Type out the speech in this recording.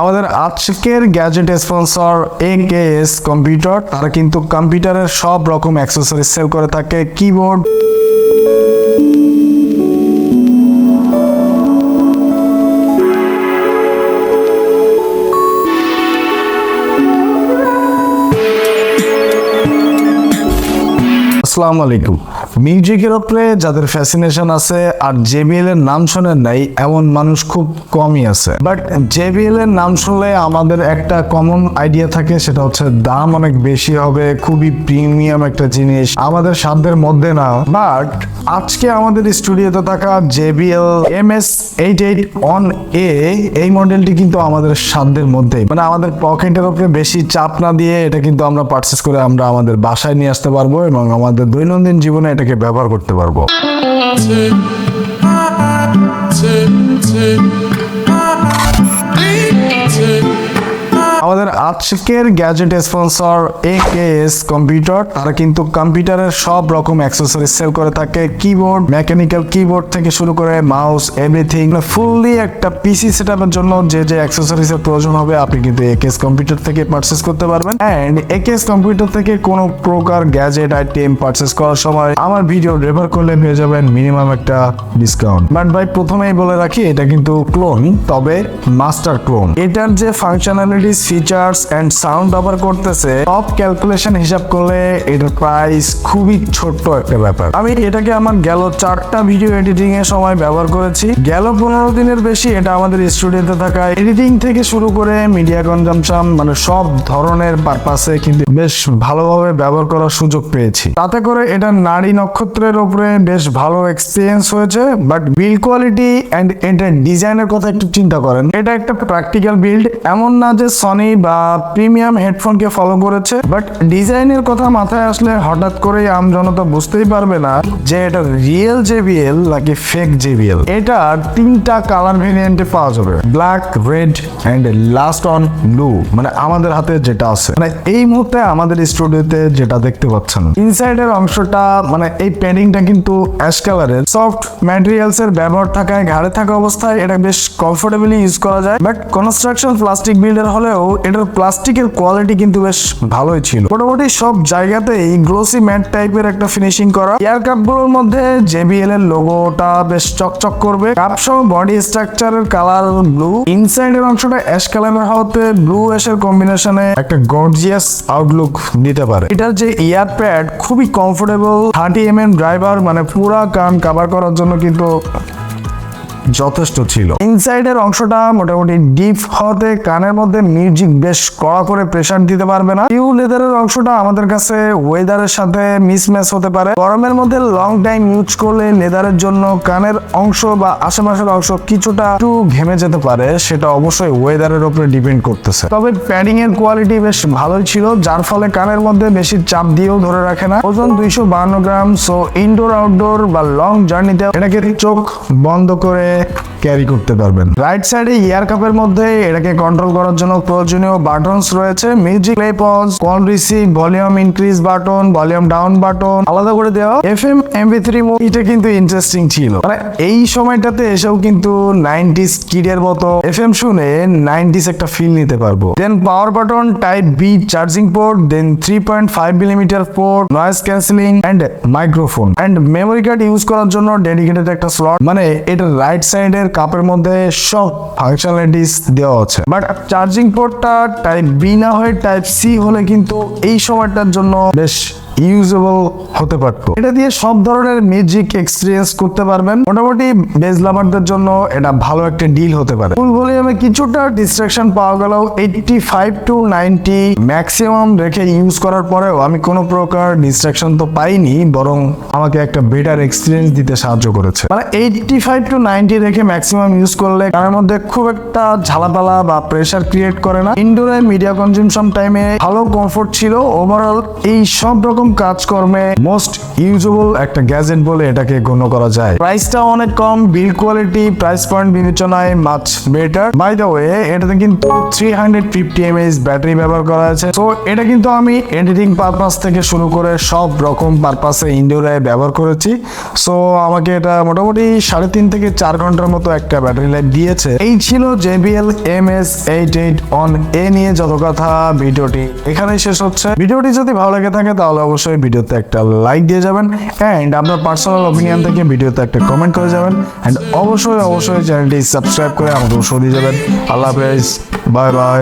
আমাদের আজকের gadget sponsor AKS computer. তারা কিন্তু কম্পিউটারের সব রকম অ্যাক্সেসরিজ সেল করে থাকে। কিবোর্ড, আসসালামু আলাইকুম। মিউজিকের উপরে যাদের ফ্যাসিনেশন আছে আর জেবিএল এর নাম শোনেন নাই এমন মানুষ খুব কমই আছে। বাট জেবিএল এর নাম শুনলে আমাদের একটা কমন আইডিয়া থাকে, সেটা হচ্ছে দাম অনেক বেশি হবে, খুবই প্রিমিয়াম একটা জিনিস, আমাদের সাধ্যের মধ্যে না। বাট আজকে আমাদের স্টুডিওতে থাকা জেবিএল ms881a এই মডেলটি কিন্তু আমাদের সাধ্যের মধ্যেই, মানে আমাদের পকেটের উপরে বেশি চাপ না দিয়ে এটা কিন্তু আমরা পারচেস করে আমরা আমাদের বাসায় নিয়ে আসতে পারবো এবং আমাদের দৈনন্দিন জীবনে এটাকে ব্যবহার করতে পারবো। আমাদের আজকের গ্যাজেট স্পন্সর একেএস কম্পিউটার। তারা কিন্তু কম্পিউটারের সব রকম অ্যাক্সেসরিজ সেল করে থাকে। কিবোর্ড, মেকানিক্যাল কিবোর্ড থেকে শুরু করে মাউস, এভরিথিং, ফুললি একটা পিসি সেটআপের জন্য যে যে অ্যাক্সেসরিজ এর প্রয়োজন হবে আপনি কিন্তু একেএস কম্পিউটার থেকে পারচেস করতে পারবেন। এন্ড একেএস কম্পিউটার থেকে কোনো প্রকার গ্যাজেট আইটেম পারচেস করার সময় আমার ভিডিও রেফার করলে পেয়ে যাবেন মিনিমাম একটা ডিসকাউন্ট। বাট ভাই প্রথমেই বলে রাখি, এটা কিন্তু ক্লোন, তবে মাস্টার ক্লোন। এটার যে ফাংশনালিটিস, ফিচার্স এন্ড সাউন্ড ব্যবহার করতেছে, সব ক্যালকুলেশন হিসাব করলে এটার প্রাইস খুবই ছোট্ট একটা ব্যাপার। আমি এটাকে আমার গেল 4টা ভিডিও এডিটিং এর সময় ব্যবহার করেছি। গেল 15 দিনের বেশি এটা আমাদের স্টুডিওতে থাকা এডিটিং থেকে শুরু করে মিডিয়া কনজাম্পশন, মানে সব ধরনের পারপাসে কিন্তু বেশ ভালোভাবে ব্যবহার করার সুযোগ পেয়েছি। তাতে করে এটা নারী নক্ষত্রের উপরে বেশ ভালো এক্সপিরিয়েন্স হয়েছে। বাট বিল্ড কোয়ালিটি এন্ড এটার ডিজাইনের কথা একটু চিন্তা করেন, এটা একটা প্র্যাকটিক্যাল বিল্ড, এমন না যে সনি বা প্রিমিয়াম হেডফোনকে ফলো করেছে। বাট ডিজাইনের কথা মাথায় আসলে হঠাৎ করে আমজনতা বুঝতেই পারবে না যে এটা রিয়েল জেবিএল নাকি ফেক জেবিএল। এটা 3টা কালার ভেরিয়েন্টে পাওয়া যাবে, black, red and last one blue, মানে আমাদের হাতে যেটা আছে, মানে এই মুহূর্তে আমাদের স্টুডিওতে যেটা দেখতে পাচ্ছেন। ইনসাইডের অংশটা, মানে এই প্যাডিংটা কিন্তু অ্যাশ কালারের, সফট ম্যাটেরিয়ালস এর ব্যবহার থাকায় ঘাড়ে থাকা অবস্থায় এটা বেশ কমফোর্টেবলি ইউজ করা যায়। বাট কনস্ট্রাকশন প্লাস্টিক বিল্ডার হলেও এটার প্লাস্টিকের কোয়ালিটি কিন্তু বেশ ভালোই ছিল। মোটামুটি সব জায়গাতেই গ্লোসি ম্যাট টাইপের একটা ফিনিশিং করা। এয়ার কাপগুলোর মধ্যে জেবিএল এর লোগোটা বেশ চকচক করবে। কাপ সহ বডি স্ট্রাকচারের কালার ব্লু, ইনসাইডের অংশটা অ্যাশ কালারের হওয়াতে ব্লু অ্যাশের কম্বিনেশনে একটা গর্জিয়াস আউটলুক দিতে পারে। এটার যে ইয়ার প্যাড খুবই কমফোর্টেবল, 30mm ড্রাইভার, মানে পুরা কান কভার করার জন্য কিন্তু যথেষ্ট ছিল। ইনসাইডের অংশটা মোটামুটি ডিপ হতে কানের মধ্যে মিউজিক বেশ কড়া করে প্রেসার দিতে পারবে না। পিউ লেদারের অংশটা আমাদের কাছে ওয়েদারের সাথে মিসম্যাচ হতে পারে। গরমের মধ্যে লং টাইম ইউজ করলে লেদারের জন্য কানের অংশ বা আশেপাশের অংশ কিছুটা একটু ঘেমে যেতে পারে, সেটা অবশ্যই ওয়েদারের উপরে ডিপেন্ড করতেছে। তবে প্যাডিং এর কোয়ালিটি বেশ ভালোই ছিল, যার ফলে কানের মধ্যে বেশি চাপ দিয়েও ধরে রাখে না। ওজন 252 গ্রাম। সো ইনডোর আউটডোর বা লং জার্নিতে এটাকে চোখ বন্ধ করে ক্যারি করতে পারবেন। রাইট সাইডে ইয়ার কাপের মধ্যে এটাকে কন্ট্রোল করার জন্য প্রয়োজনীয় বাটনস রয়েছে। Music play, pause, call receive, volume increase button, volume down button আলাদা করে দেওয়া। FM MP3 মোড, এটা কিন্তু ইন্টারেস্টিং ছিল, মানে এই সময়টাতে এসেও কিন্তু 90s কিডের মতো FM শুনে 90s একটা ফিল নিতে পারবো। Then power button, type B charging port, then 3.5mm port, noise cancelling and microphone and memory card use করার জন্য ডেডিকেটেড একটা স্লট। মানে এটা রাইট সাইডের কাপের মধ্যে সব ফাংশনালিটিস দেওয়া আছে। বাট চার্জিং পোর্টটা টাইপ বি না হয়ে টাইপ সি হলে কিন্তু এই সময়টার জন্য বেশ ইউজেবল হতে পারতো। এটা দিয়ে সব ধরনের মিউজিক এক্সপেরিয়েন্স করতে পারবেন। মোটামুটি বেজ লাভারদের জন্য এটা ভালো একটা ডিল হতে পারে। ফুল ভলিউমে কিছুটা ডিস্ট্রাকশন পাওয়া গেলেও 85 to 90 ম্যাক্সিমাম রেখে ইউজ করার পরেও আমি কোনো প্রকার ডিস্ট্রাকশন তো পাইনি, বরং আমাকে একটা বেটার এক্সপিরিয়েন্স দিতে সাহায্য করেছে। মানে 85 to 90 রেখে ম্যাক্সিমাম ইউজ করলে কানের মধ্যে খুব একটা ঝালাপালা বা প্রেসার ক্রিয়েট করে না। ইনডোরে মিডিয়া কনজাম্পশন টাইমে ভালো কমফোর্ট ছিল। ওভারঅল এই সব রকম কাজকর্মে মোস্ট ইউজেবল একটা গ্যাজেট বলে এটাকে গণ্য করা যায়। প্রাইসটা অনেক কম, বিল্ড কোয়ালিটি প্রাইস পয়েন্ট বিবেচনায় much better. By the way এটাতে কিন্তু 350 mAh ব্যাটারি ব্যবহার করা আছে। তো এটা কিন্তু আমি এডিটিং পারপাস থেকে শুরু করে সব রকম পারপাসে ইনডোরে ব্যবহার করেছি। সো আমাকে এটা মোটামুটি 3.5 থেকে 4 ঘন্টার মতো একটা ব্যাটারি লাইফ দিয়েছে। এই ছিল JBL ms881a নিয়ে যত কথা। ভিডিওটি এখানেই শেষ হচ্ছে। ভিডিওটি যদি ভালো লেগে থাকে তাহলে অবশ্যই ভিডিওতে একটা লাইক দিয়ে যাবেন এন্ড আপনার পার্সোনাল অপিনিয়ন থেকে ভিডিওতে একটা কমেন্ট করে যাবেন এন্ড অবশ্যই চ্যানেলটি সাবস্ক্রাইব করে আমাকে উৎসাহ দিয়ে যাবেন। আল্লাহ হাফেজ, বাই বাই।